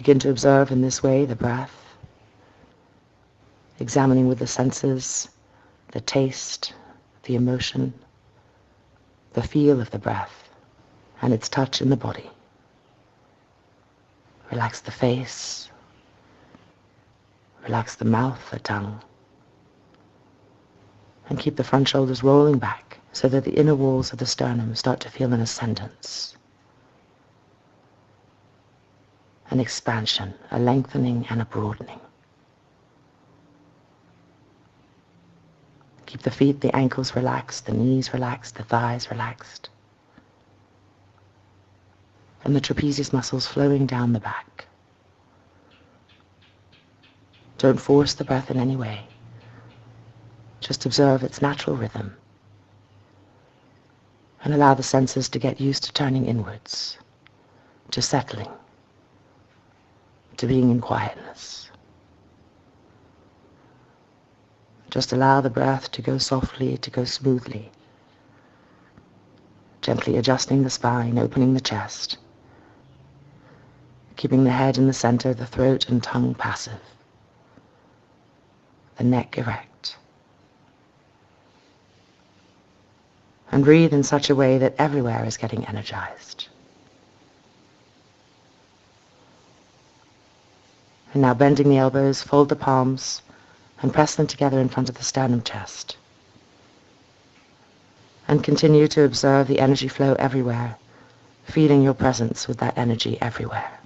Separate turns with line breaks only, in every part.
Begin to observe in this way the breath, examining with the senses the taste, the emotion, the feel of the breath, and its touch in the body. Relax the face, relax the mouth, the tongue, and keep the front shoulders rolling back so that the inner walls of the sternum start to feel an ascendance, an expansion, a lengthening and a broadening. Keep the feet, the ankles relaxed, the knees relaxed, the thighs relaxed, and the trapezius muscles flowing down the back. Don't force the breath in any way. Just observe its natural rhythm and allow the senses to get used to turning inwards, to settling, to being in quietness. Just allow the breath to go softly, to go smoothly, gently adjusting the spine, opening the chest, keeping the head in the center, the throat and tongue passive, the neck erect. And breathe in such a way that everywhere is getting energized. And now bending the elbows, fold the palms, and press them together in front of the sternum chest. And continue to observe the energy flow everywhere, feeling your presence with that energy everywhere.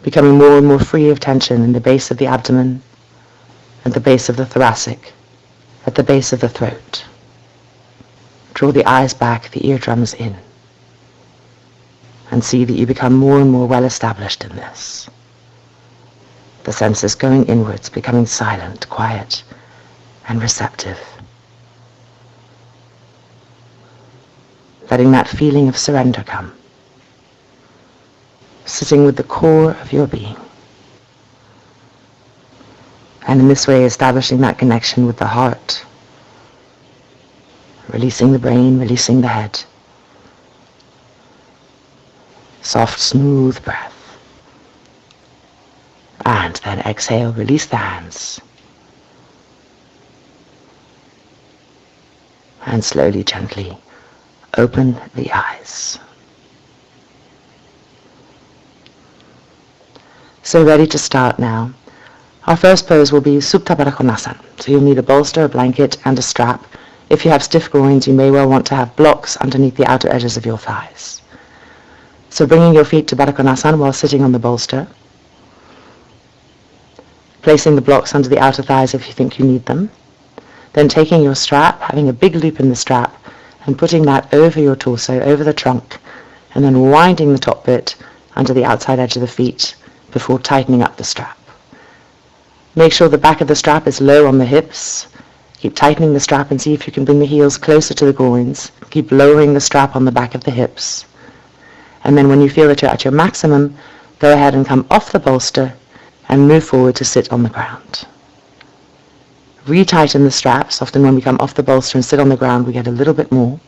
Becoming more and more free of tension in the base of the abdomen, at the base of the thoracic, at the base of the throat. Draw the eyes back, the eardrums in, and see that you become more and more well established in this. The senses going inwards, becoming silent, quiet, and receptive. Letting that feeling of surrender come. Sitting with the core of your being. And in this way establishing that connection with the heart. Releasing the brain, releasing the head. Soft, smooth breath. And then exhale, release the hands. And slowly, gently open the eyes. So ready to start now. Our first pose will be Supta Baddha Konasana. So you'll need a bolster, a blanket, and a strap. If you have stiff groins, you may well want to have blocks underneath the outer edges of your thighs. So bringing your feet to Baddha Konasana while sitting on the bolster. Placing the blocks under the outer thighs if you think you need them. Then taking your strap, having a big loop in the strap, and putting that over your torso, over the trunk, and then winding the top bit under the outside edge of the feet before tightening up the strap. Make sure the back of the strap is low on the hips. Keep tightening the strap and see if you can bring the heels closer to the groins. Keep lowering the strap on the back of the hips. And then when you feel that you're at your maximum, go ahead and come off the bolster and move forward to sit on the ground. Retighten the straps. Often when we come off the bolster and sit on the ground, we get a little bit more.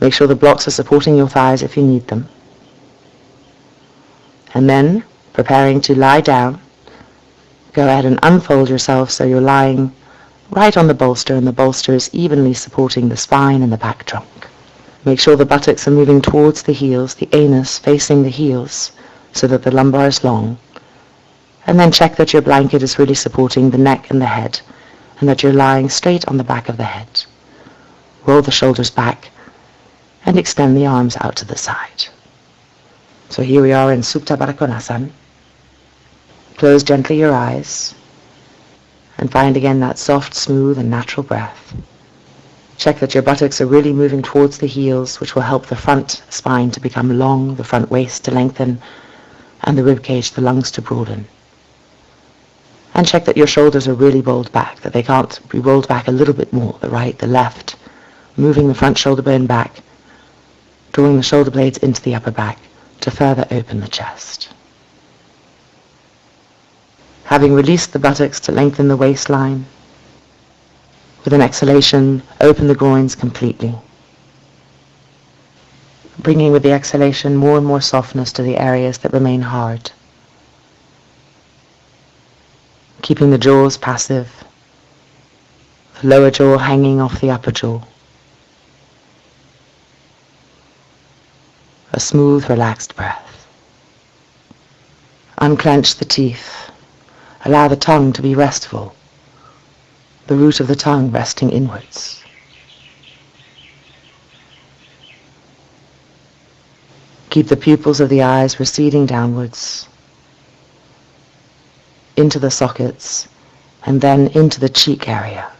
Make sure the blocks are supporting your thighs if you need them. And then, preparing to lie down, go ahead and unfold yourself so you're lying right on the bolster and the bolster is evenly supporting the spine and the back trunk. Make sure the buttocks are moving towards the heels, the anus facing the heels so that the lumbar is long. And then check that your blanket is really supporting the neck and the head and that you're lying straight on the back of the head. Roll the shoulders back and extend the arms out to the side. So here we are in Supta Baddha Konasana. Close gently your eyes and find again that soft, smooth and natural breath. Check that your buttocks are really moving towards the heels, which will help the front spine to become long, the front waist to lengthen, and the rib cage, the lungs to broaden. And check that your shoulders are really rolled back, that they can't be rolled back a little bit more, the right, the left, moving the front shoulder bone back, drawing the shoulder blades into the upper back to further open the chest. Having released the buttocks to lengthen the waistline, with an exhalation, open the groins completely. bringing with the exhalation more and more softness to the areas that remain hard. Keeping the jaws passive, the lower jaw hanging off the upper jaw. A smooth, relaxed breath. Unclench the teeth. Allow the tongue to be restful, the root of the tongue resting inwards. Keep the pupils of the eyes receding downwards, into the sockets, and then into the cheek area.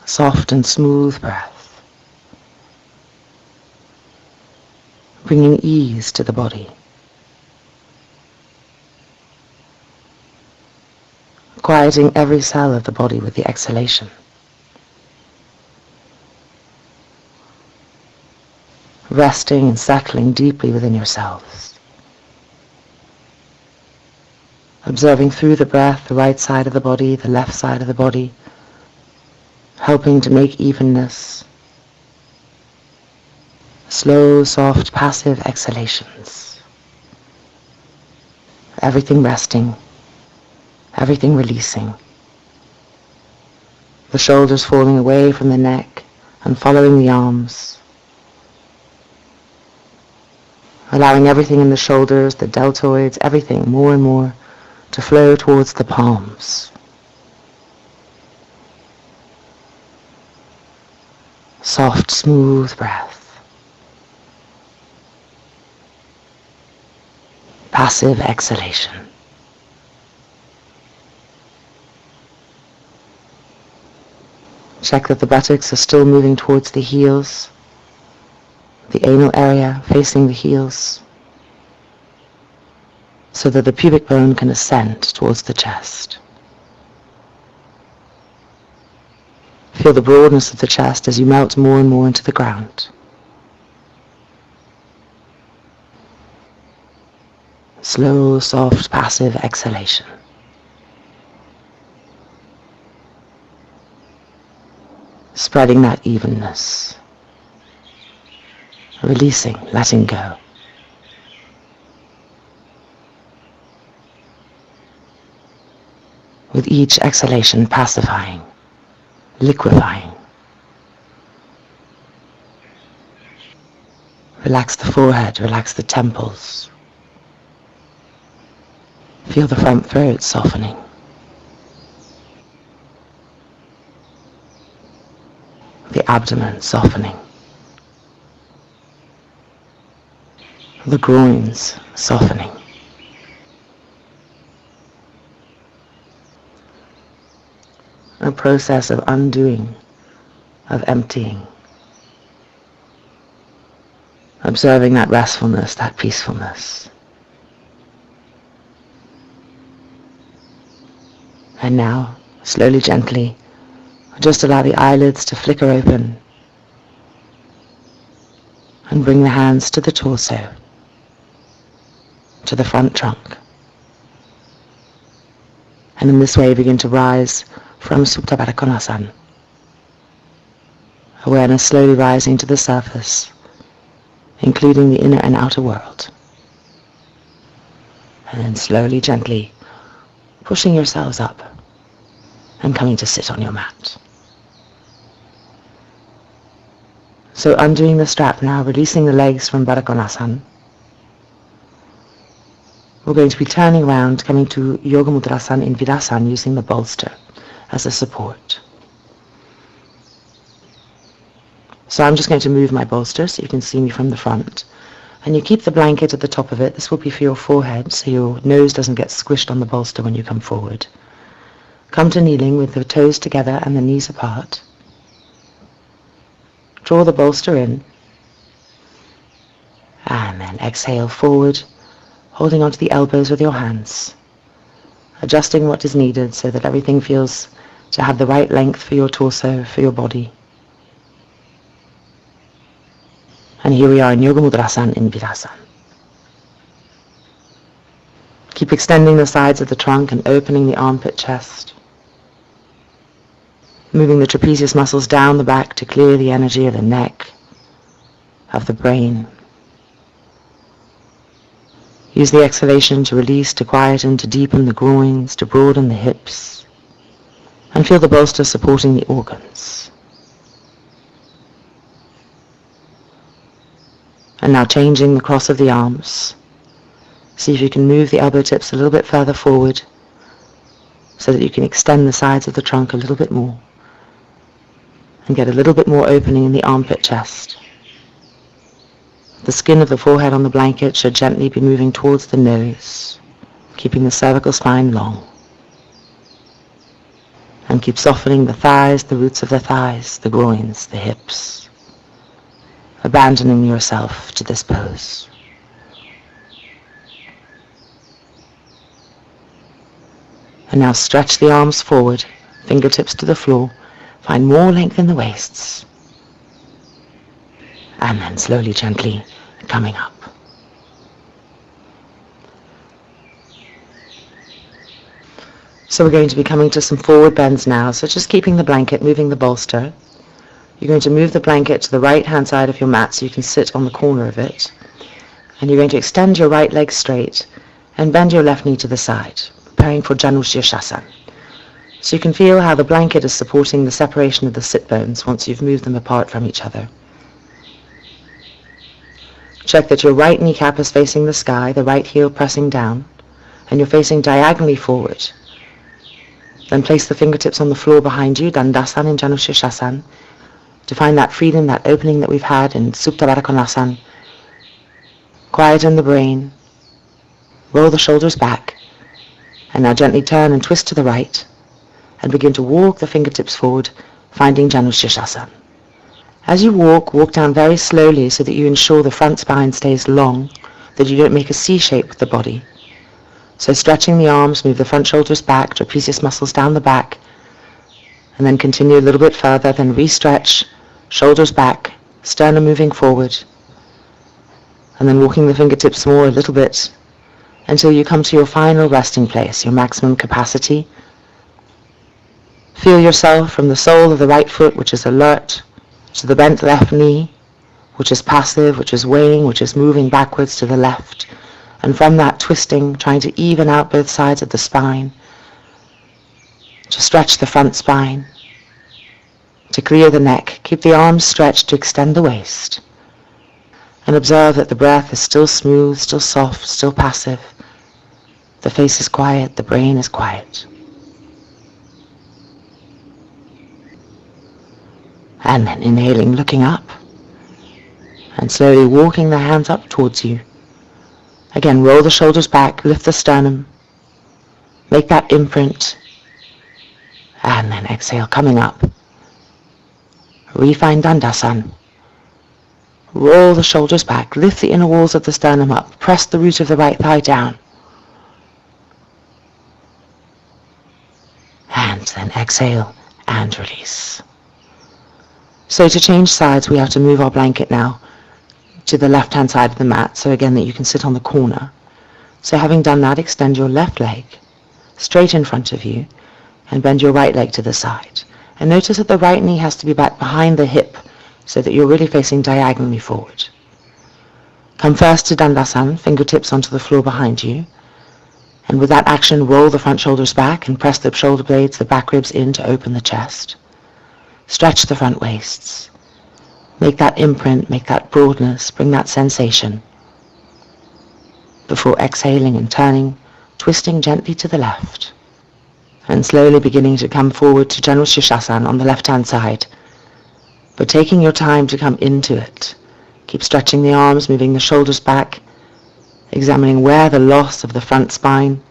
Soft and smooth breath, bringing ease to the body. Quieting every cell of the body with the exhalation. Resting and settling deeply within yourselves. Observing through the breath the right side of the body, the left side of the body, helping to make evenness. Slow, soft, passive exhalations. Everything resting, everything releasing. The shoulders falling away from the neck and following the arms. Allowing everything in the shoulders, the deltoids, everything more and more to flow towards the palms. Soft, smooth breath. Passive exhalation. Check that the buttocks are still moving towards the heels, the anal area facing the heels, so that the pubic bone can ascend towards the chest. Feel the broadness of the chest as you melt more and more into the ground. Slow, soft, passive exhalation. Spreading that evenness. Releasing, letting go. With each exhalation pacifying, liquefying. Relax the forehead, relax the temples. Feel the front throat softening. The abdomen softening. The groins softening. A process of undoing, of emptying. Observing that restfulness, that peacefulness. And now, slowly, gently, just allow the eyelids to flicker open and bring the hands to the torso, to the front trunk. And in this way begin to rise from Supta Baddha Konasana. Awareness slowly rising to the surface, including the inner and outer world. And then slowly, gently, pushing yourselves up and coming to sit on your mat. So undoing the strap now, releasing the legs from Baddha Konasana. We're going to be turning around, coming to Yoga Mudrasana in Virasana using the bolster as a support. So I'm just going to move my bolster so you can see me from the front. And you keep the blanket at the top of it. This will be for your forehead so your nose doesn't get squished on the bolster when you come forward. Come to kneeling with the toes together and the knees apart. Draw the bolster in. And then exhale forward, holding onto the elbows with your hands. Adjusting what is needed so that everything feels to have the right length for your torso, for your body. And here we are in Yoga Mudrasana in Virasana. Keep extending the sides of the trunk and opening the armpit chest. moving the trapezius muscles down the back to clear the energy of the neck, of the brain. Use the exhalation to release, to quieten, to deepen the groins, to broaden the hips, and feel the bolster supporting the organs. And now changing the cross of the arms. See if you can move the elbow tips a little bit further forward so that you can extend the sides of the trunk a little bit more and get a little bit more opening in the armpit chest. The skin of the forehead on the blanket should gently be moving towards the nose, keeping the cervical spine long. And keep softening the thighs, the roots of the thighs, the groins, the hips, abandoning yourself to this pose. And now stretch the arms forward, fingertips to the floor. Find more length in the waists. And then slowly, gently coming up. So we're going to be coming to some forward bends now. So just keeping the blanket, moving the bolster. You're going to move the blanket to the right-hand side of your mat so you can sit on the corner of it. And you're going to extend your right leg straight and bend your left knee to the side, preparing for Janushirshasana. So you can feel how the blanket is supporting the separation of the sit bones once you've moved them apart from each other. Check that your right kneecap is facing the sky, the right heel pressing down, and you're facing diagonally forward. Then place the fingertips on the floor behind you, Dandasana in Janushirshasana, to find that freedom, that opening that we've had in Supta Baddha Konasana. Quieten the brain, roll the shoulders back, and now gently turn and twist to the right, and begin to walk the fingertips forward, finding Janushirshasana. As you walk down very slowly so that you ensure the front spine stays long, that you don't make a C shape with the body. So stretching the arms, move the front shoulders back, trapezius muscles down the back, and then continue a little bit further, then re-stretch, shoulders back, sternum moving forward, and then walking the fingertips more a little bit until you come to your final resting place, your maximum capacity. Feel yourself from the sole of the right foot, which is alert, to the bent left knee, which is passive, which is weighing, which is moving backwards to the left. And from that twisting, trying to even out both sides of the spine, to stretch the front spine, to clear the neck. Keep the arms stretched to extend the waist. And observe that the breath is still smooth, still soft, still passive. The face is quiet, the brain is quiet. And then inhaling, looking up, and slowly walking the hands up towards you. Again, roll the shoulders back, lift the sternum, make that imprint, and then exhale, coming up. Refine Dandasana. Roll the shoulders back, lift the inner walls of the sternum up, press the root of the right thigh down. And then exhale and release. So to change sides, we have to move our blanket now to the left-hand side of the mat, so again that you can sit on the corner. So having done that, extend your left leg straight in front of you and bend your right leg to the side. And notice that the right knee has to be back behind the hip so that you're really facing diagonally forward. Come first to Dandasana, fingertips onto the floor behind you. And with that action, roll the front shoulders back and press the shoulder blades, the back ribs in to open the chest. Stretch the front waists. Make that imprint, make that broadness, bring that sensation. Before exhaling and turning, twisting gently to the left. And slowly beginning to come forward to Janushirshasana on the left-hand side. But taking your time to come into it. Keep stretching the arms, moving the shoulders back, examining where the loss of the front spine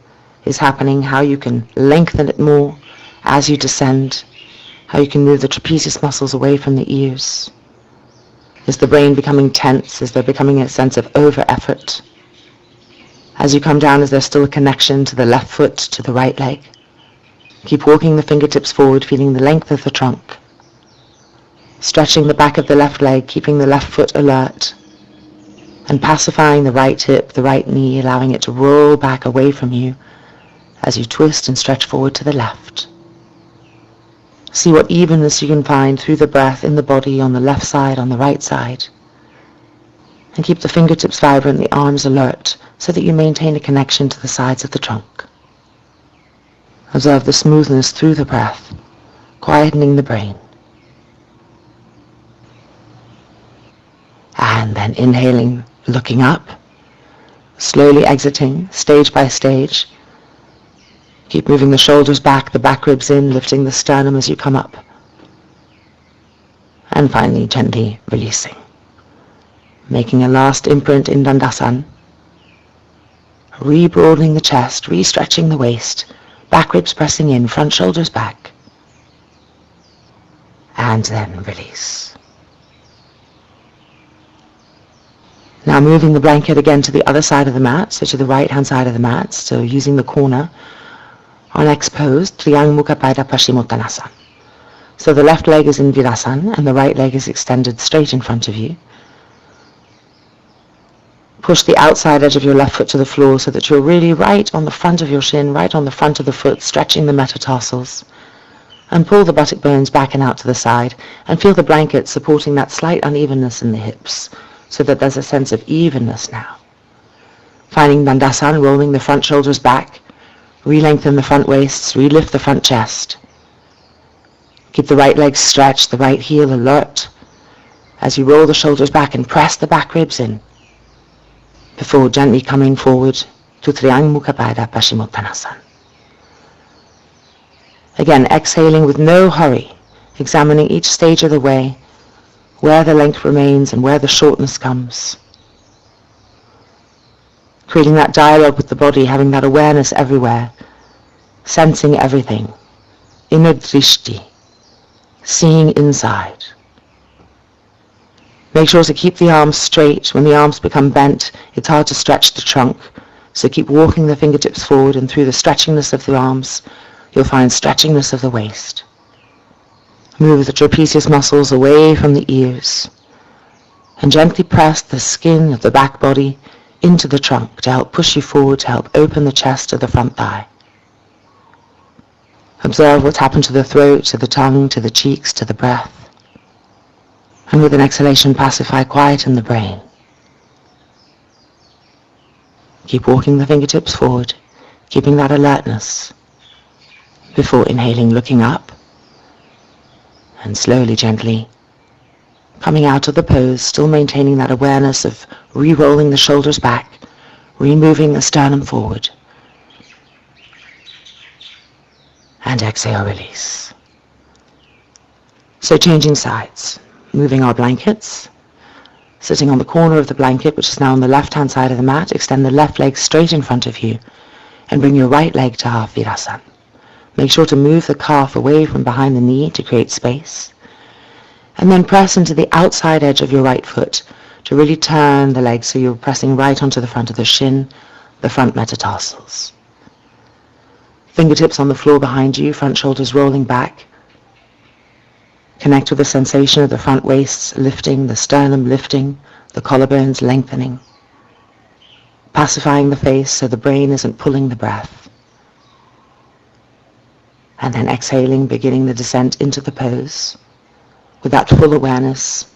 is happening, how you can lengthen it more as you descend, how you can move the trapezius muscles away from the ears. Is the brain becoming tense? Is there becoming a sense of over-effort? As you come down, is there still a connection to the left foot, to the right leg? Keep walking the fingertips forward, feeling the length of the trunk. Stretching the back of the left leg, keeping the left foot alert. And pacifying the right hip, the right knee, allowing it to roll back away from you as you twist and stretch forward to the left. See what evenness you can find through the breath in the body, on the left side, on the right side. And keep the fingertips vibrant, the arms alert, so that you maintain a connection to the sides of the trunk. Observe the smoothness through the breath, quietening the brain. And then inhaling, looking up, slowly exiting, stage by stage. Keep moving the shoulders back, the back ribs in, lifting the sternum as you come up. And finally, gently releasing. Making a last imprint in Dandasana. Re-broadening the chest, re-stretching the waist, back ribs pressing in, front shoulders back. And then release. Now moving the blanket again to the other side of the mat, so to the right-hand side of the mat, so using the corner. Our next pose, Triang Mukha Paida Paschimottanasana. So the left leg is in Virasana and the right leg is extended straight in front of you. Push the outside edge of your left foot to the floor so that you're really right on the front of your shin, right on the front of the foot, stretching the metatarsals. And pull the buttock bones back and out to the side and feel the blanket supporting that slight unevenness in the hips so that there's a sense of evenness now. Finding Dandasana, rolling the front shoulders back, re-lengthen the front waists, re-lift the front chest. Keep the right leg stretched, the right heel alert as you roll the shoulders back and press the back ribs in before gently coming forward to Triang Mukha Paida Paschimottanasana. Again, exhaling with no hurry, examining each stage of the way, where the length remains and where the shortness comes. Creating that dialogue with the body, having that awareness everywhere, sensing everything, inner drishti, seeing inside. Make sure to keep the arms straight. When the arms become bent, it's hard to stretch the trunk, so keep walking the fingertips forward, and through the stretchingness of the arms, you'll find stretchingness of the waist. Move the trapezius muscles away from the ears and gently press the skin of the back body into the trunk to help push you forward, to help open the chest to the front thigh. Observe what's happened to the throat, to the tongue, to the cheeks, to the breath. And with an exhalation, pacify, quieten the brain. Keep walking the fingertips forward, keeping that alertness before inhaling, looking up. And slowly, gently, coming out of the pose, still maintaining that awareness of re-rolling the shoulders back, re-moving the sternum forward. And exhale, release. So changing sides, moving our blankets, sitting on the corner of the blanket, which is now on the left-hand side of the mat. Extend the left leg straight in front of you and bring your right leg to half virasana. Make sure to move the calf away from behind the knee to create space. And then press into the outside edge of your right foot to really turn the leg so you're pressing right onto the front of the shin, the front metatarsals. Fingertips on the floor behind you, front shoulders rolling back. Connect with the sensation of the front waists lifting, the sternum lifting, the collarbones lengthening. Pacifying the face so the brain isn't pulling the breath. And then exhaling, beginning the descent into the pose with that full awareness,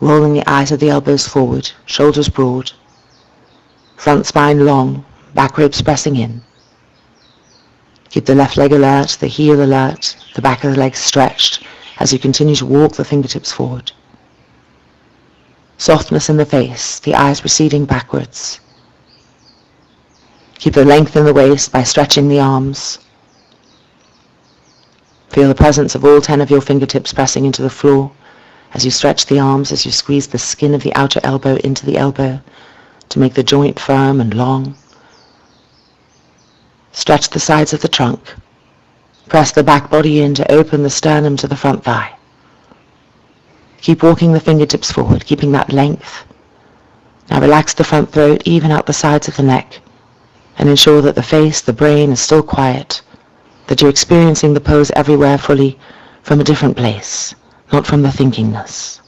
rolling the eyes of the elbows forward, shoulders broad, front spine long, back ribs pressing in. Keep the left leg alert, the heel alert, the back of the leg stretched as you continue to walk the fingertips forward. Softness in the face, the eyes receding backwards. Keep the length in the waist by stretching the arms. Feel the presence of all 10 of your fingertips pressing into the floor as you stretch the arms, as you squeeze the skin of the outer elbow into the elbow to make the joint firm and long. Stretch the sides of the trunk. Press the back body in to open the sternum to the front thigh. Keep walking the fingertips forward, keeping that length. Now relax the front throat, even out the sides of the neck, and ensure that the face, the brain is still quiet, that you're experiencing the pose everywhere fully from a different place, not from the thinkingness.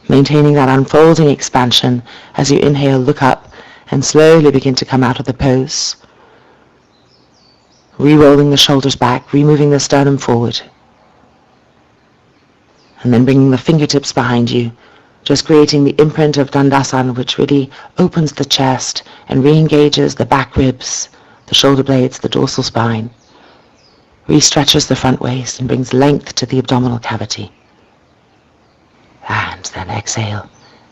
Maintaining that unfolding expansion as you inhale, look up, and slowly begin to come out of the pose. Re-rolling the shoulders back, removing the sternum forward. And then bringing the fingertips behind you, just creating the imprint of Dandasana, which really opens the chest and re-engages the back ribs, the shoulder blades, the dorsal spine. Re-stretches the front waist and brings length to the abdominal cavity. And then exhale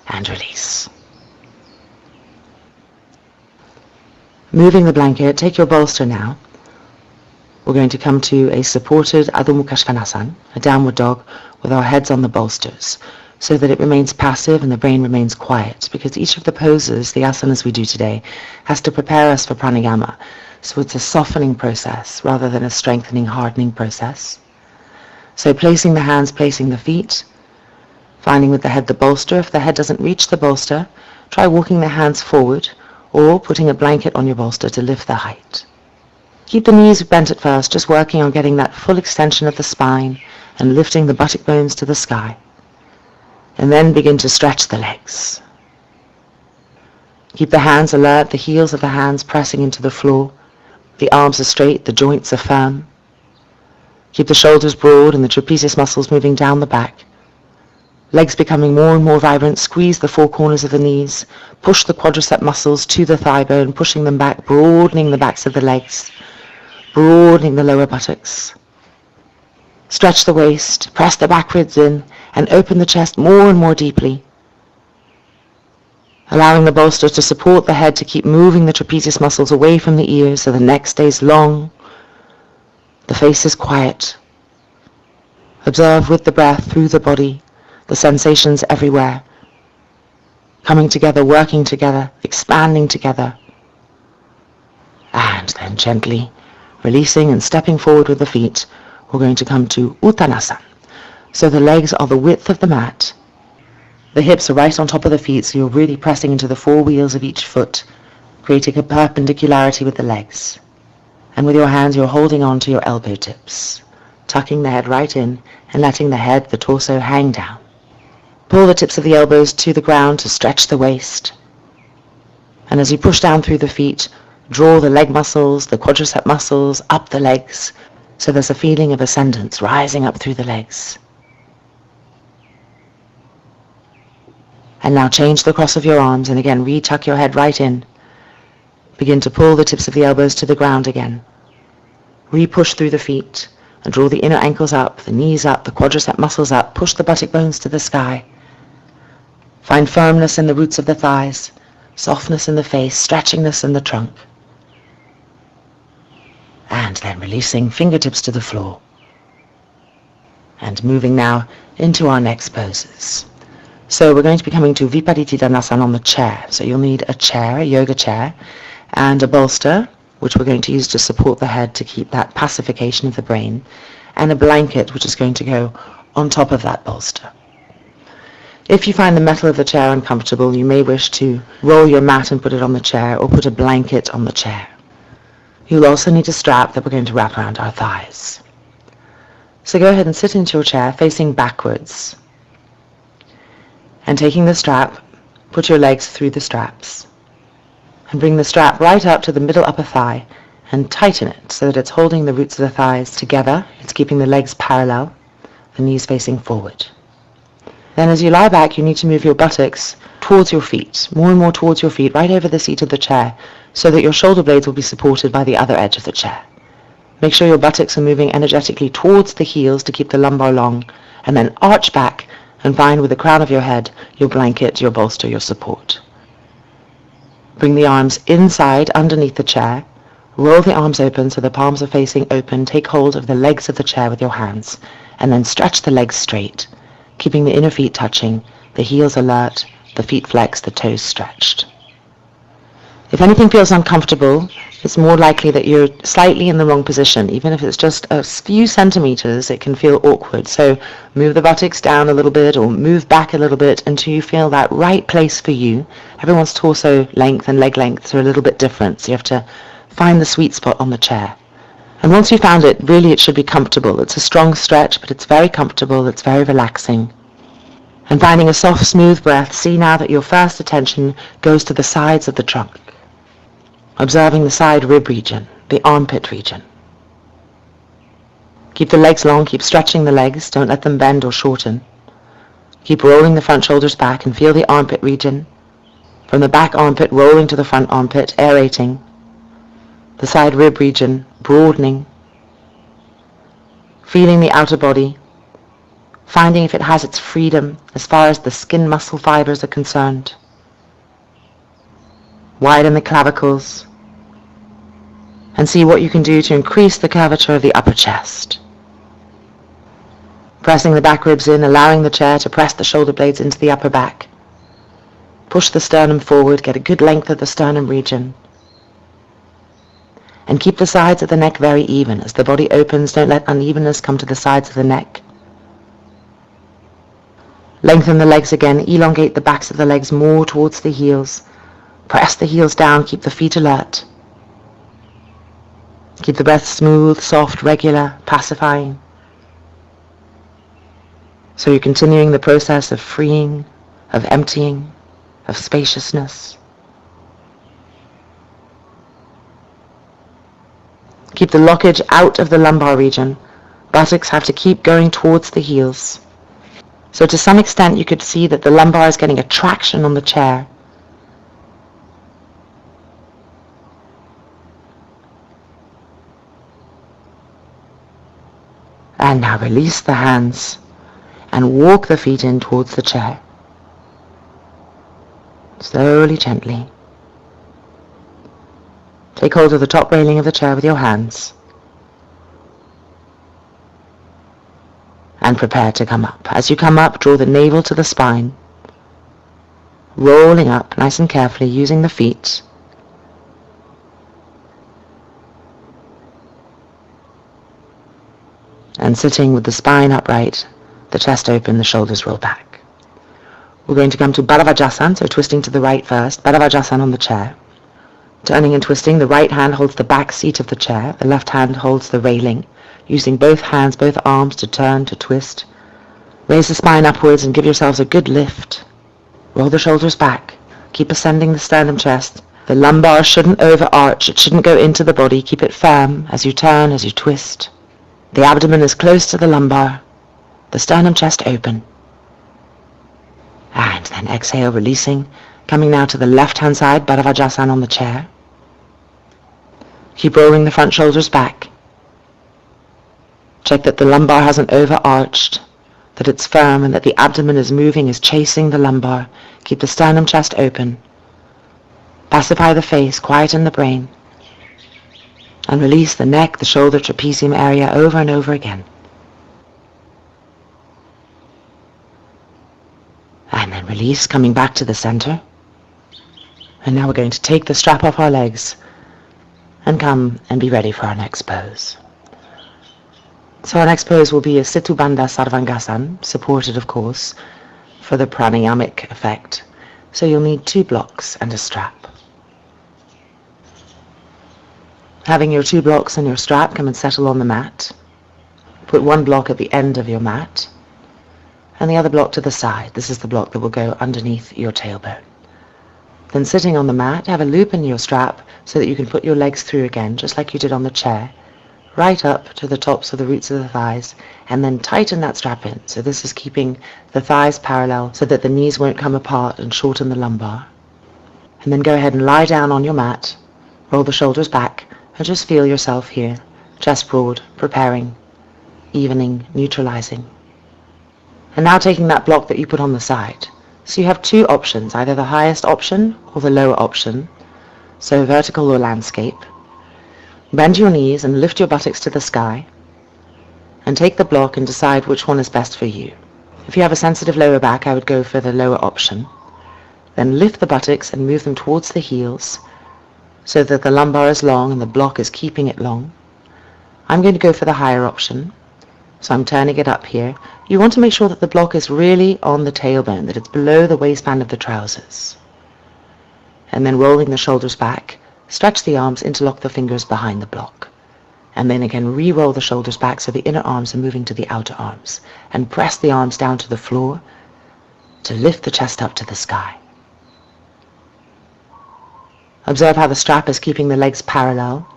and release. Moving the blanket, take your bolster now. We're going to come to a supported Adho Mukha Svanasana, a downward dog, with our heads on the bolsters, so that it remains passive and the brain remains quiet, because each of the poses, the asanas we do today, has to prepare us for pranayama. So it's a softening process rather than a strengthening, hardening process. So placing the hands, placing the feet, finding with the head the bolster. If the head doesn't reach the bolster, try walking the hands forward or putting a blanket on your bolster to lift the height. Keep the knees bent at first, just working on getting that full extension of the spine and lifting the buttock bones to the sky. And then begin to stretch the legs. Keep the hands alert, the heels of the hands pressing into the floor. The arms are straight, the joints are firm. Keep the shoulders broad and the trapezius muscles moving down the back. Legs becoming more and more vibrant, squeeze the four corners of the knees, push the quadricep muscles to the thigh bone, pushing them back, broadening the backs of the legs, broadening the lower buttocks. Stretch the waist, press the back ribs in, and open the chest more and more deeply, allowing the bolster to support the head to keep moving the trapezius muscles away from the ears so the neck stays long, the face is quiet. Observe with the breath through the body, the sensations everywhere, coming together, working together, expanding together. And then gently releasing and stepping forward with the feet, we're going to come to Uttanasana. So the legs are the width of the mat. The hips are right on top of the feet, so you're really pressing into the four wheels of each foot, creating a perpendicularity with the legs. And with your hands, you're holding on to your elbow tips, tucking the head right in and letting the head, the torso, hang down. Pull the tips of the elbows to the ground to stretch the waist. And as you push down through the feet, draw the leg muscles, the quadricep muscles, up the legs, so there's a feeling of ascendance rising up through the legs. And now change the cross of your arms and again re-tuck your head right in. Begin to pull the tips of the elbows to the ground again. Re-push through the feet and draw the inner ankles up, the knees up, the quadricep muscles up, push the buttock bones to the sky. Find firmness in the roots of the thighs, softness in the face, stretchingness in the trunk. And then releasing fingertips to the floor. And moving now into our next poses. So we're going to be coming to Vipariti Dhanasana on the chair. So you'll need a chair, a yoga chair, and a bolster, which we're going to use to support the head to keep that pacification of the brain, and a blanket, which is going to go on top of that bolster. If you find the metal of the chair uncomfortable, you may wish to roll your mat and put it on the chair, or put a blanket on the chair. You'll also need a strap that we're going to wrap around our thighs. So go ahead and sit into your chair facing backwards. And taking the strap, put your legs through the straps. And bring the strap right up to the middle upper thigh and tighten it so that it's holding the roots of the thighs together. It's keeping the legs parallel, the knees facing forward. Then as you lie back, you need to move your buttocks towards your feet, more and more towards your feet, right over the seat of the chair, so that your shoulder blades will be supported by the other edge of the chair. Make sure your buttocks are moving energetically towards the heels to keep the lumbar long, and then arch back and find with the crown of your head your blanket, your bolster, your support. Bring the arms inside underneath the chair. Roll the arms open so the palms are facing open. Take hold of the legs of the chair with your hands, and then stretch the legs straight, keeping the inner feet touching, the heels alert, the feet flexed, the toes stretched. If anything feels uncomfortable, it's more likely that you're slightly in the wrong position. Even if it's just a few centimeters, it can feel awkward. So move the buttocks down a little bit or move back a little bit until you feel that right place for you. Everyone's torso length and leg lengths are a little bit different, so you have to find the sweet spot on the chair. And once you found it, really it should be comfortable. It's a strong stretch, but it's very comfortable, it's very relaxing. And finding a soft, smooth breath, see now that your first attention goes to the sides of the trunk. Observing the side rib region, the armpit region. Keep the legs long, keep stretching the legs, don't let them bend or shorten. Keep rolling the front shoulders back and feel the armpit region. From the back armpit rolling to the front armpit, aerating. The side rib region broadening. Feeling the outer body, finding if it has its freedom as far as the skin muscle fibers are concerned. Widen the clavicles and see what you can do to increase the curvature of the upper chest. Pressing the back ribs in, allowing the chair to press the shoulder blades into the upper back. Push the sternum forward, get a good length of the sternum region. And keep the sides of the neck very even. As the body opens, don't let unevenness come to the sides of the neck. Lengthen the legs again, elongate the backs of the legs more towards the heels. Press the heels down, keep the feet alert. Keep the breath smooth, soft, regular, pacifying. So you're continuing the process of freeing, of emptying, of spaciousness. Keep the lockage out of the lumbar region. Buttocks have to keep going towards the heels. So to some extent you could see that the lumbar is getting a traction on the chair. And now release the hands and walk the feet in towards the chair. Slowly, gently. Take hold of the top railing of the chair with your hands. And prepare to come up. As you come up, draw the navel to the spine. Rolling up nice and carefully using the feet. And sitting with the spine upright, the chest open, the shoulders roll back. We're going to come to Bharavajasana, so twisting to the right first. Bharavajasana on the chair. Turning and twisting, the right hand holds the back seat of the chair, the left hand holds the railing, using both hands, both arms to turn, to twist. Raise the spine upwards and give yourselves a good lift. Roll the shoulders back. Keep ascending the sternum chest. The lumbar shouldn't overarch, it shouldn't go into the body. Keep it firm as you turn, as you twist. The abdomen is close to the lumbar. The sternum chest open. And then exhale, releasing. Coming now to the left-hand side, Bharavajasana on the chair. Keep rolling the front shoulders back. Check that the lumbar hasn't overarched, that it's firm, and that the abdomen is moving, is chasing the lumbar. Keep the sternum chest open. Pacify the face, quieten the brain. And release the neck, the shoulder, trapezium area over and over again. And then release, coming back to the center. And now we're going to take the strap off our legs and come and be ready for our next pose. So our next pose will be a Situ Bandha Sarvangasana, supported of course for the pranayamic effect. So you'll need 2 blocks and a strap. Having your 2 blocks and your strap, come and settle on the mat. Put 1 block at the end of your mat and the other block to the side. This is the block that will go underneath your tailbone. Then sitting on the mat, have a loop in your strap so that you can put your legs through again, just like you did on the chair, right up to the tops of the roots of the thighs, and then tighten that strap in. So this is keeping the thighs parallel so that the knees won't come apart and shorten the lumbar. And then go ahead and lie down on your mat, roll the shoulders back, and just feel yourself here, chest broad, preparing, evening, neutralizing. And now taking that block that you put on the side. So you have 2 options, either the highest option or the lower option, so vertical or landscape. Bend your knees and lift your buttocks to the sky, and take the block and decide which one is best for you. If you have a sensitive lower back, I would go for the lower option. Then lift the buttocks and move them towards the heels, so that the lumbar is long and the block is keeping it long. I'm going to go for the higher option, so I'm turning it up here. You want to make sure that the block is really on the tailbone, that it's below the waistband of the trousers. And then rolling the shoulders back, stretch the arms, interlock the fingers behind the block. And then again re-roll the shoulders back so the inner arms are moving to the outer arms. And press the arms down to the floor to lift the chest up to the sky. Observe how the strap is keeping the legs parallel.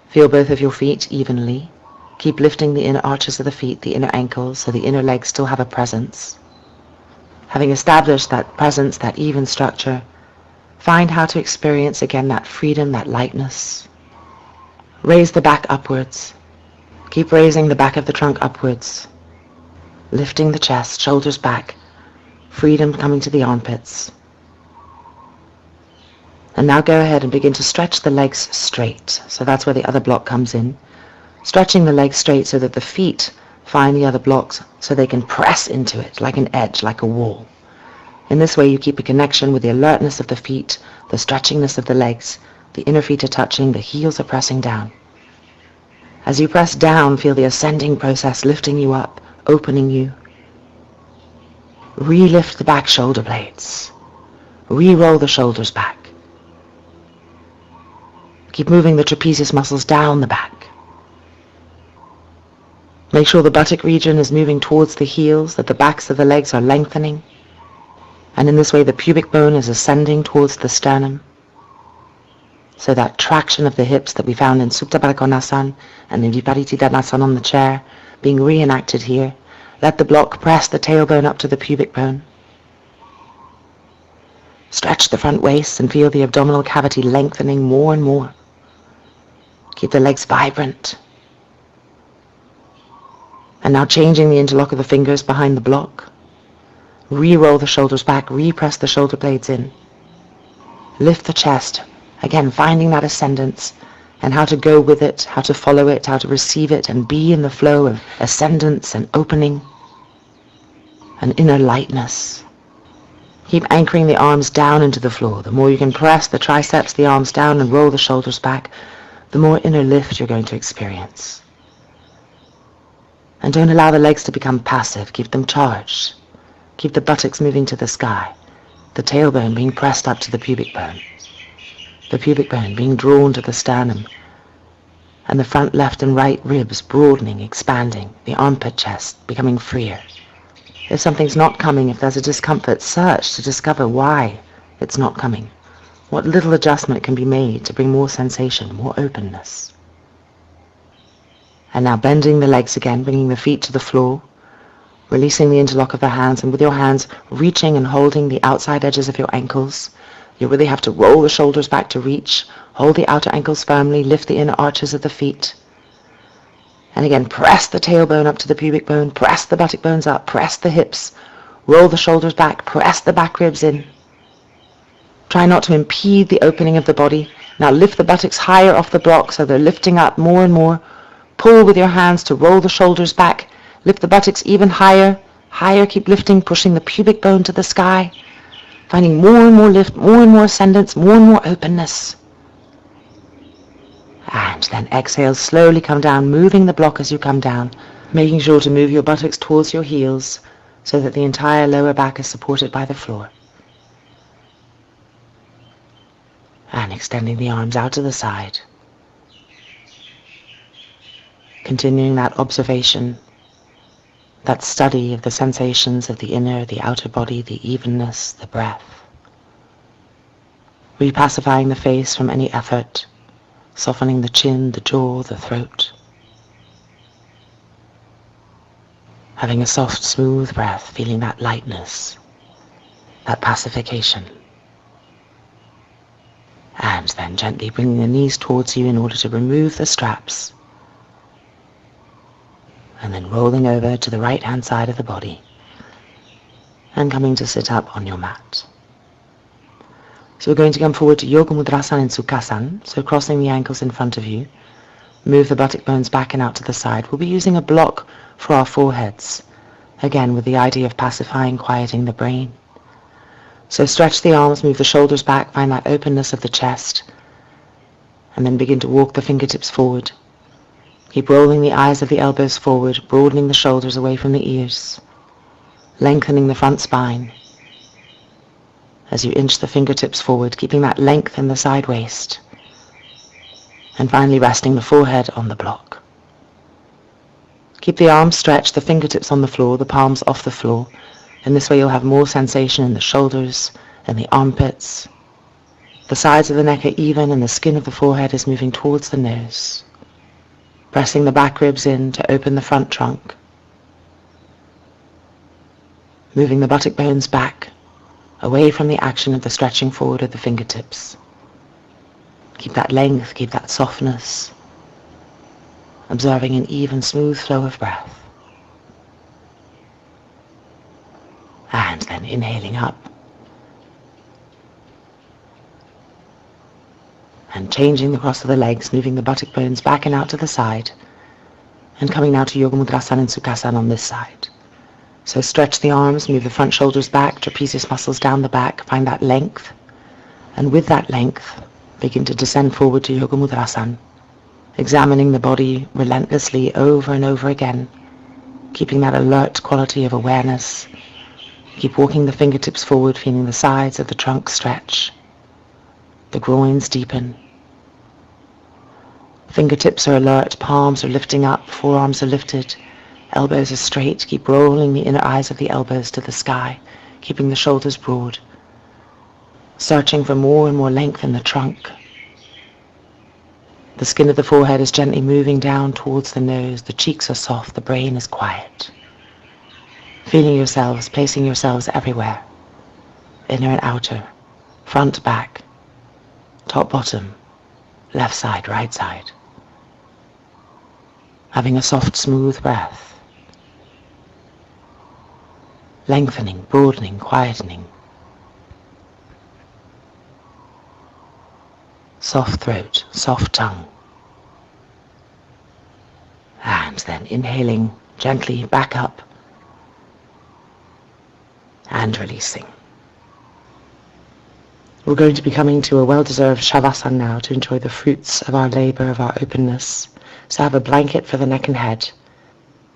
Feel both of your feet evenly. Keep lifting the inner arches of the feet, the inner ankles, so the inner legs still have a presence. Having established that presence, that even structure, find how to experience again that freedom, that lightness. Raise the back upwards. Keep raising the back of the trunk upwards. Lifting the chest, shoulders back, freedom coming to the armpits. And now go ahead and begin to stretch the legs straight. So that's where the other block comes in. Stretching the legs straight so that the feet find the other blocks so they can press into it like an edge, like a wall. In this way you keep a connection with the alertness of the feet, the stretchingness of the legs, the inner feet are touching, the heels are pressing down. As you press down, feel the ascending process lifting you up, opening you. Re-lift the back shoulder blades. Re-roll the shoulders back. Keep moving the trapezius muscles down the back. Make sure the buttock region is moving towards the heels, that the backs of the legs are lengthening. And in this way the pubic bone is ascending towards the sternum. So that traction of the hips that we found in Supta Baddha Konasana and in Viparitidhanasana on the chair being reenacted here. Let the block press the tailbone up to the pubic bone. Stretch the front waist and feel the abdominal cavity lengthening more and more. Keep the legs vibrant. And now changing the interlock of the fingers behind the block. Re-roll the shoulders back, re-press the shoulder blades in. Lift the chest, again finding that ascendance and how to go with it, how to follow it, how to receive it and be in the flow of ascendance and opening and inner lightness. Keep anchoring the arms down into the floor. The more you can press the triceps, the arms down and roll the shoulders back, the more inner lift you're going to experience. And don't allow the legs to become passive. Keep them charged. Keep the buttocks moving to the sky. The tailbone being pressed up to the pubic bone. The pubic bone being drawn to the sternum. And the front left and right ribs broadening, expanding. The armpit chest becoming freer. If something's not coming, if there's a discomfort, search to discover why it's not coming. What little adjustment can be made to bring more sensation, more openness. And now bending the legs again, bringing the feet to the floor, releasing the interlock of the hands, and with your hands reaching and holding the outside edges of your ankles. You really have to roll the shoulders back to reach, hold the outer ankles firmly, lift the inner arches of the feet. And again, press the tailbone up to the pubic bone, press the buttock bones up, press the hips, roll the shoulders back, press the back ribs in. Try not to impede the opening of the body. Now lift the buttocks higher off the block so they're lifting up more and more. Pull with your hands to roll the shoulders back. Lift the buttocks even higher. Higher, keep lifting, pushing the pubic bone to the sky. Finding more and more lift, more and more ascendance, more and more openness. And then exhale, slowly come down, moving the block as you come down. Making sure to move your buttocks towards your heels so that the entire lower back is supported by the floor. And extending the arms out to the side. Continuing that observation, that study of the sensations of the inner, the outer body, the evenness, the breath. Repacifying the face from any effort, softening the chin, the jaw, the throat. Having a soft, smooth breath, feeling that lightness, that pacification. And then gently bringing the knees towards you in order to remove the straps. And then rolling over to the right-hand side of the body and coming to sit up on your mat. So we're going to come forward to Yoga Mudrasana and Sukhasana, so crossing the ankles in front of you. Move the buttock bones back and out to the side. We'll be using a block for our foreheads, again with the idea of pacifying, quieting the brain. So stretch the arms, move the shoulders back, find that openness of the chest, and then begin to walk the fingertips forward. Keep rolling the eyes of the elbows forward, broadening the shoulders away from the ears, lengthening the front spine. As you inch the fingertips forward, keeping that length in the side waist, and finally resting the forehead on the block. Keep the arms stretched, the fingertips on the floor, the palms off the floor. In this way you'll have more sensation in the shoulders and the armpits. The sides of the neck are even and the skin of the forehead is moving towards the nose. pressing the back ribs in to open the front trunk, moving the buttock bones back, away from the action of the stretching forward of the fingertips. Keep that length, keep that softness, observing an even, smooth flow of breath. And then inhaling up and changing across the legs, moving the buttock bones back and out to the side, and coming now to Yoga Mudrasana and Sukhasana on this side. So stretch the arms, move the front shoulders back, trapezius muscles down the back, find that length, and with that length, begin to descend forward to Yoga Mudrasana, examining the body relentlessly over and over again, keeping that alert quality of awareness. Keep walking the fingertips forward, feeling the sides of the trunk stretch, the groins deepen. Fingertips are alert, palms are lifting up, forearms are lifted, elbows are straight. Keep rolling the inner eyes of the elbows to the sky, keeping the shoulders broad, searching for more and more length in the trunk. The skin of the forehead is gently moving down towards the nose, the cheeks are soft, the brain is quiet. Feeling yourselves, placing yourselves everywhere, inner and outer, front, back, top, bottom, left side, right side. Having a soft, smooth breath, lengthening, broadening, quietening. Soft throat, soft tongue. And then inhaling gently back up and releasing. We're going to be coming to a well-deserved Shavasana now to enjoy the fruits of our labor, of our openness. So have a blanket for the neck and head.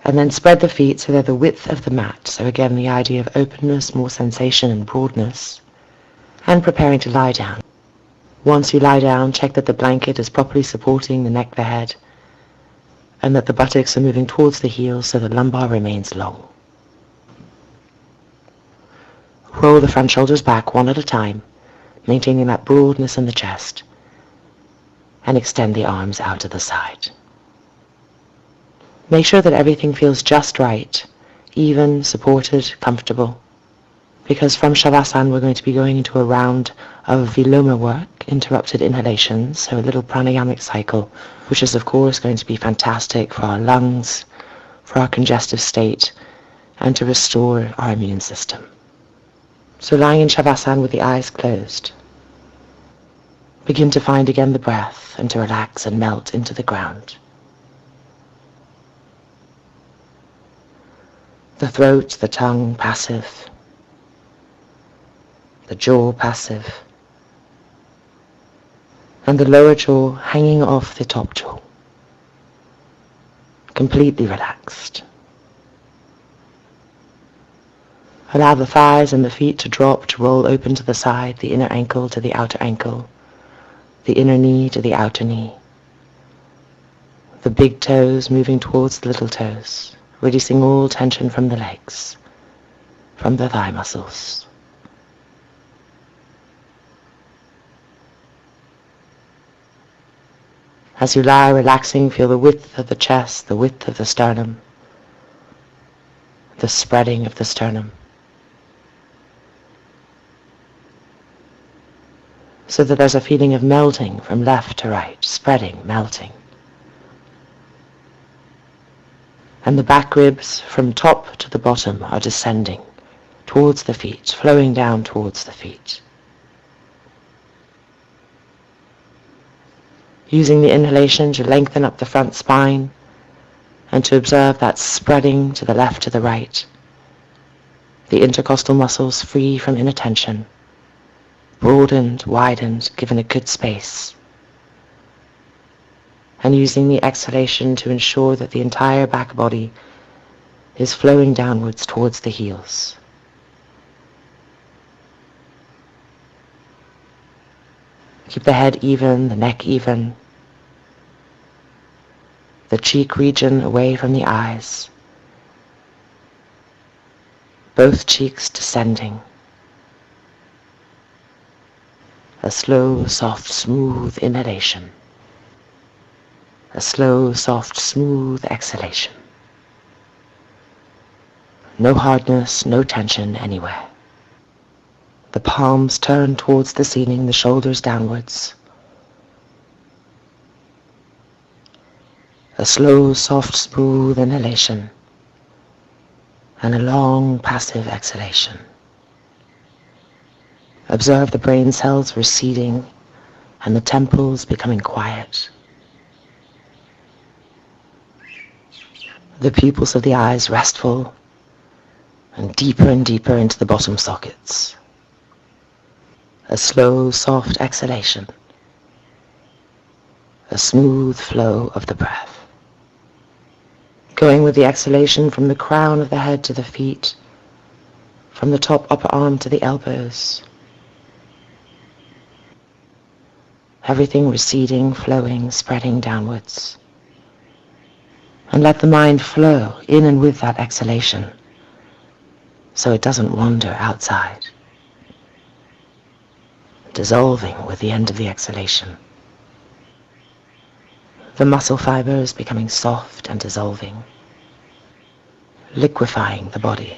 And then spread the feet so they're the width of the mat. So again, the idea of openness, more sensation and broadness. And preparing to lie down. Once you lie down, check that the blanket is properly supporting the neck, the head, and that the buttocks are moving towards the heels so the lumbar remains long. Roll the front shoulders back one at a time, maintaining that broadness in the chest, and extend the arms out to the side. Make sure that everything feels just right, even, supported, comfortable, because from Shavasana we're going to be going into a round of Viloma work, interrupted inhalations, so a little pranayamic cycle, which is of course going to be fantastic for our lungs, for our congestive state, and to restore our immune system. So lying in Shavasana with the eyes closed, begin to find again the breath and to relax and melt into the ground. The throat, the tongue passive, the jaw passive, and the lower jaw hanging off the top jaw, completely relaxed. Allow the thighs and the feet to drop, to roll open to the side, the inner ankle to the outer ankle, the inner knee to the outer knee. The big toes moving towards the little toes, releasing all tension from the legs, from the thigh muscles. As you lie relaxing, feel the width of the chest, the width of the sternum, the spreading of the sternum. So that there's a feeling of melting from left to right, spreading, melting. And the back ribs from top to the bottom are descending towards the feet, flowing down towards the feet. Using the inhalation to lengthen up the front spine and to observe that spreading to the left, to the right. The intercostal muscles free from inattention, broadened, widened, given a good space. And using the exhalation to ensure that the entire back body is flowing downwards towards the heels. Keep the head even, the neck even, the cheek region away from the eyes, both cheeks descending. A slow, soft, smooth inhalation. A slow, soft, smooth exhalation. No hardness, no tension anywhere. The palms turned towards the ceiling, the shoulders downwards. A slow, soft, smooth inhalation and a long, passive exhalation. Observe the brain cells receding and the temples becoming quiet. The pupils of the eyes restful and deeper into the bottom sockets. A slow, soft exhalation. A smooth flow of the breath. Going with the exhalation from the crown of the head to the feet, from the top upper arm to the elbows. Everything receding, flowing, spreading downwards. And let the mind flow in and with that exhalation, so it doesn't wander outside. Dissolving with the end of the exhalation. The muscle fibers becoming soft and dissolving, liquefying the body,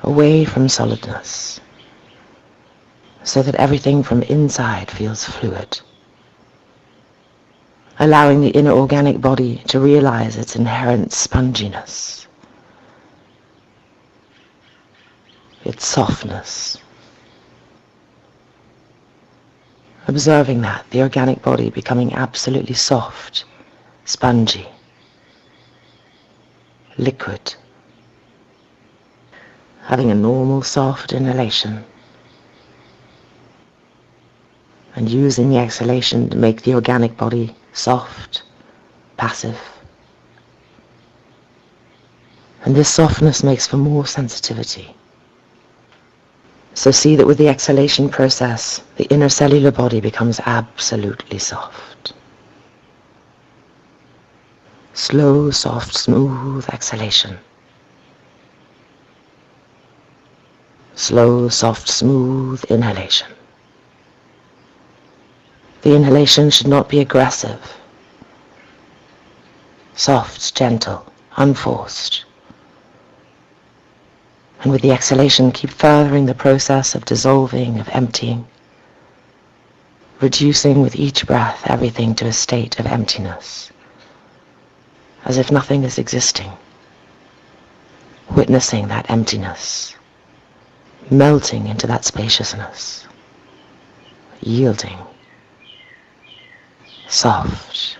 away from solidness, so that everything from inside feels fluid, allowing the inner organic body to realize its inherent sponginess, its softness. Observing that, the organic body becoming absolutely soft, spongy, liquid. Having a normal soft inhalation and using the exhalation to make the organic body soft, passive. And this softness makes for more sensitivity. So see that with the exhalation process, the inner cellular body becomes absolutely soft. Slow, soft, smooth exhalation. Slow, soft, smooth inhalation. The inhalation should not be aggressive. Soft, gentle, unforced. And with the exhalation, keep furthering the process of dissolving, of emptying, reducing with each breath everything to a state of emptiness, as if nothing is existing, witnessing that emptiness, melting into that spaciousness, yielding, soft,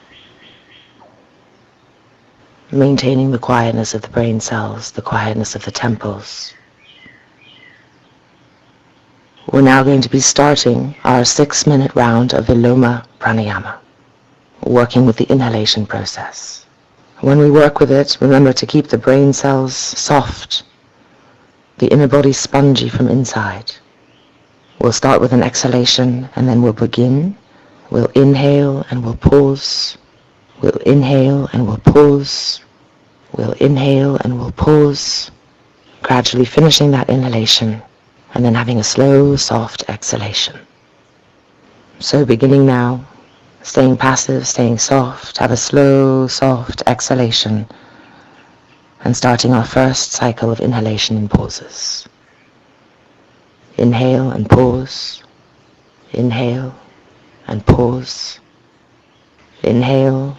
maintaining the quietness of the brain cells, the quietness of the temples. We're now going to be starting our 6-minute round of Viloma Pranayama, working with the inhalation process. When we work with it, remember to keep the brain cells soft, the inner body spongy from inside. We'll start with an exhalation and then we'll begin. We'll inhale and we'll pause. We'll inhale and we'll pause. We'll inhale and we'll pause, gradually finishing that inhalation and then having a slow, soft exhalation. So beginning now, staying passive, staying soft, have a slow, soft exhalation and starting our first cycle of inhalation and pauses. Inhale and pause. Inhale and pause. Inhale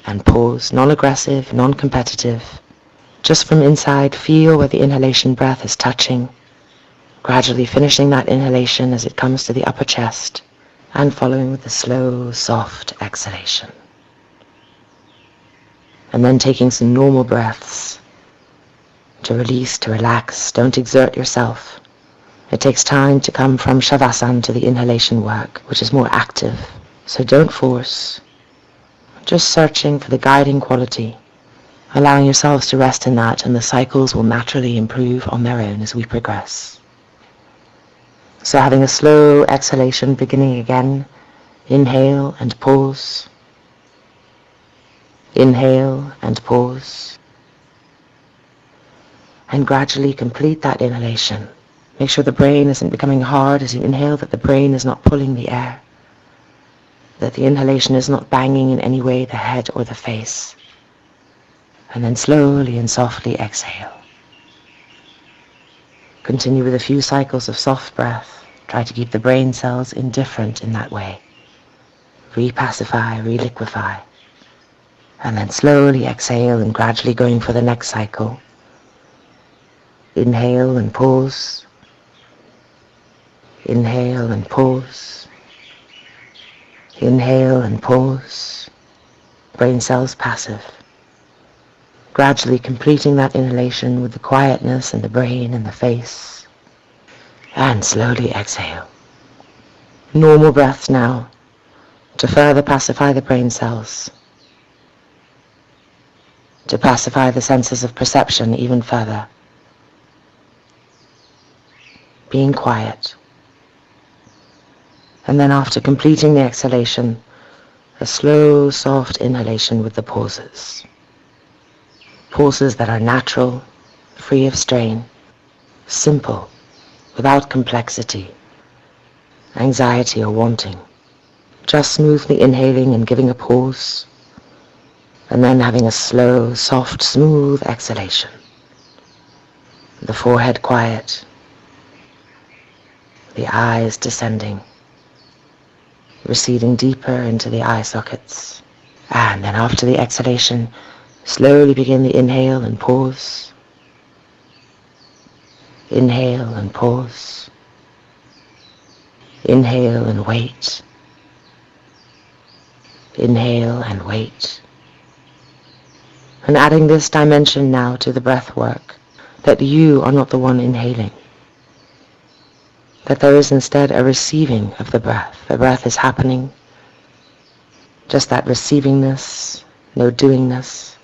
and pause, non-aggressive, non-competitive. Just from inside, feel where the inhalation breath is touching, gradually finishing that inhalation as it comes to the upper chest, and following with a slow, soft exhalation. And then taking some normal breaths to release, to relax. Don't exert yourself. It takes time to come from Shavasana to the inhalation work, which is more active. So don't force. Just searching for the guiding quality, allowing yourselves to rest in that, and the cycles will naturally improve on their own as we progress. So having a slow exhalation, beginning again, inhale and pause, inhale and pause, and gradually complete that inhalation. Make sure the brain isn't becoming hard as you inhale, that the brain is not pulling the air. that the inhalation is not banging in any way the head or the face. And then slowly and softly exhale. Continue with a few cycles of soft breath. Try to keep the brain cells indifferent in that way. Repacify, reliquefy. And then slowly exhale and gradually going for the next cycle. Inhale and pause. Inhale and pause. Inhale and pause. Brain cells passive. Gradually completing that inhalation with the quietness in the brain and the face. And slowly exhale. Normal breaths now to further pacify the brain cells. To pacify the senses of perception even further. Being quiet. And then after completing the exhalation, a slow, soft inhalation with the pauses. Pauses that are natural, free of strain, simple, without complexity, anxiety or wanting. Just smoothly inhaling and giving a pause, and then having a slow, soft, smooth exhalation. The forehead quiet, the eyes descending, receding deeper into the eye sockets. And then after the exhalation, slowly begin the inhale and pause. Inhale and pause. Inhale and wait. Inhale and wait. And adding this dimension now to the breath work, that you are not the one inhaling. That there is instead a receiving of the breath. The breath is happening. Just that receivingness, no doingness.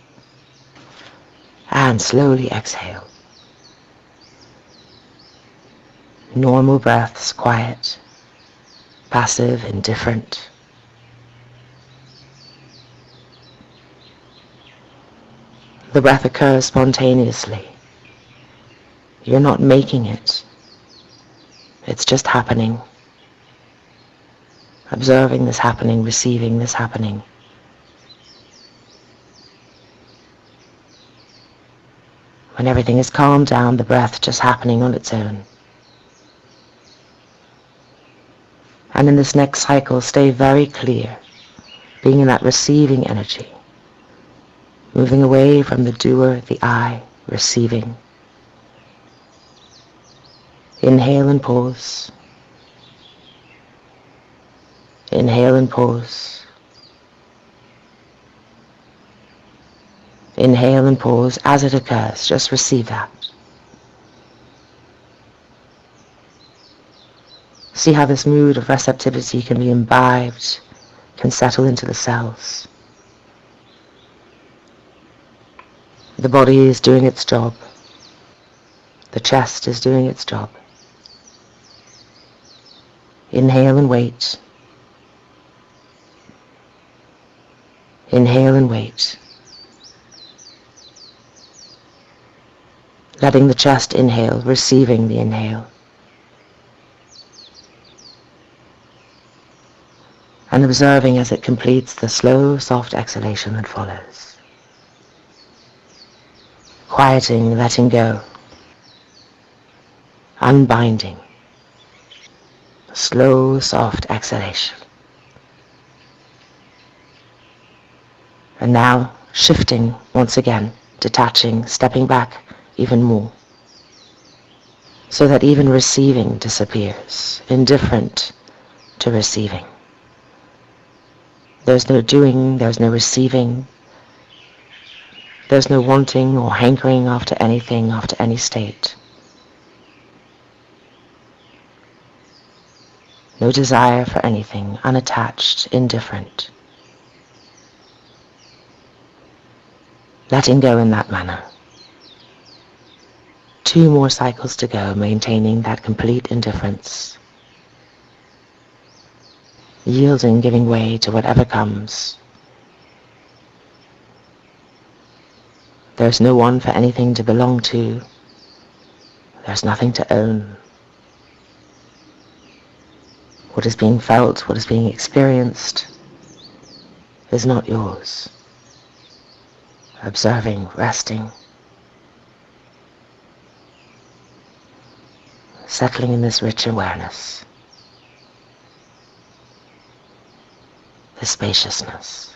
And slowly exhale. Normal breaths, quiet, passive, indifferent. The breath occurs spontaneously. You're not making it. It's just happening. Observing this happening, receiving this happening. When everything is calmed down, the breath just happening on its own. And in this next cycle, stay very clear, being in that receiving energy, moving away from the doer, the I, receiving. Inhale and pause. Inhale and pause. Inhale and pause as it occurs. Just receive that. See how this mood of receptivity can be imbibed, can settle into the cells. The body is doing its job. The chest is doing its job. Inhale and wait. Inhale and wait. Letting the chest inhale, receiving the inhale. And observing as it completes the slow, soft exhalation that follows. Quieting, letting go. Unbinding. Slow, soft exhalation. And now, shifting once again, detaching, stepping back even more. So that even receiving disappears, indifferent to receiving. There's no doing, there's no receiving. There's no wanting or hankering after anything, after any state. No desire for anything, unattached, indifferent. Letting go in that manner. 2 more cycles to go, maintaining that complete indifference. Yielding, giving way to whatever comes. There's no one for anything to belong to. There's nothing to own. What is being felt, what is being experienced, is not yours. Observing, resting, settling in this rich awareness, this spaciousness.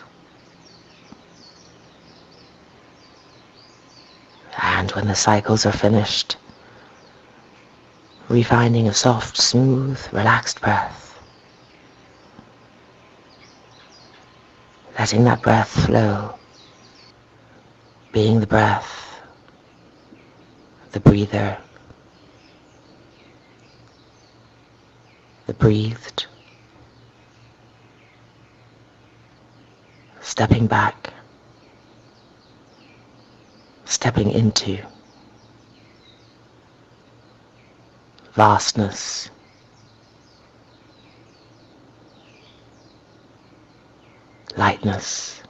And when the cycles are finished, refinding a soft, smooth, relaxed breath. Letting that breath flow, being the breath, the breather, the breathed, stepping back, stepping into vastness, lightness,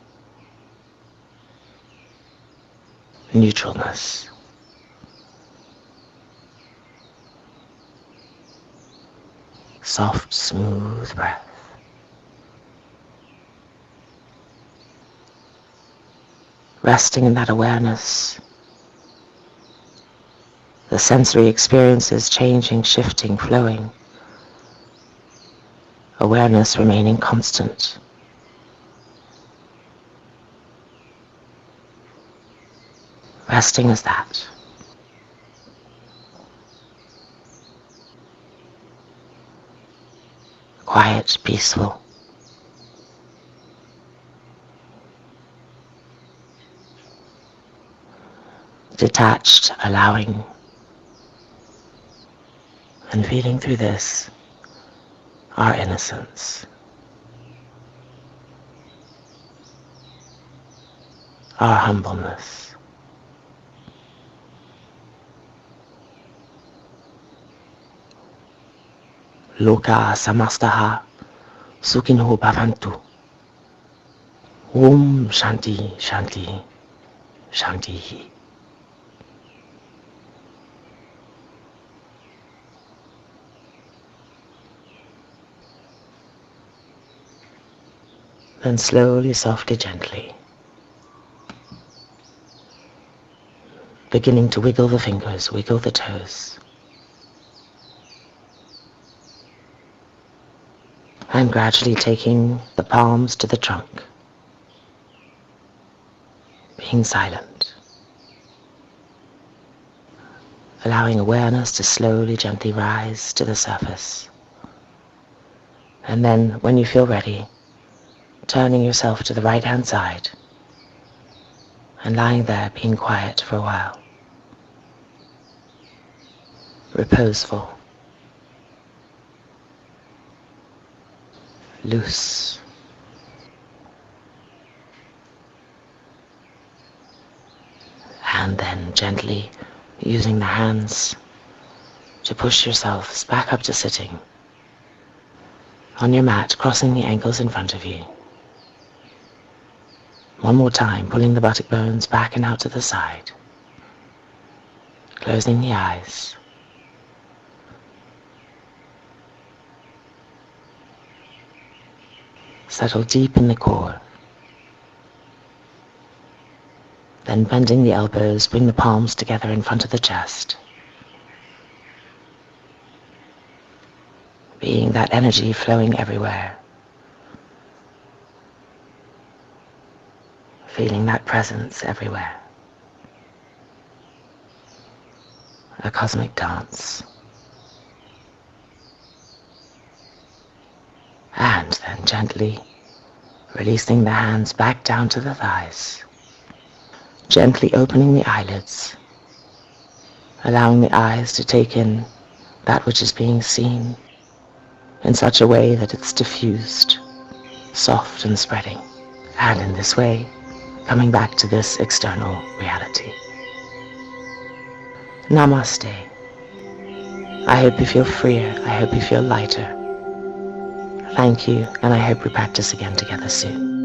neutralness. Soft, smooth breath. Resting in that awareness. The sensory experiences changing, shifting, flowing. Awareness remaining constant. Resting as that. Quiet, peaceful. Detached, allowing, and feeling through this our innocence, our humbleness. Loka samastaha sukino bhavantu. Om Shanti Shanti Shanti. Then slowly, softly, gently, beginning to wiggle the fingers, wiggle the toes. And gradually taking the palms to the trunk, being silent, allowing awareness to slowly, gently rise to the surface. And then, when you feel ready, turning yourself to the right-hand side and lying there being quiet for a while. Reposeful, loose, and then gently using the hands to push yourselves back up to sitting on your mat, crossing the ankles in front of you. One more time, pulling the buttock bones back and out to the side, closing the eyes. Settle deep in the core. Then bending the elbows, bring the palms together in front of the chest. Being that energy flowing everywhere. Feeling that presence everywhere. A cosmic dance. And then gently releasing the hands back down to the thighs. Gently opening the eyelids, allowing the eyes to take in that which is being seen in such a way that it's diffused, soft and spreading. And in this way, coming back to this external reality. Namaste. I hope you feel freer. I hope you feel lighter. Thank you, and I hope we practice again together soon.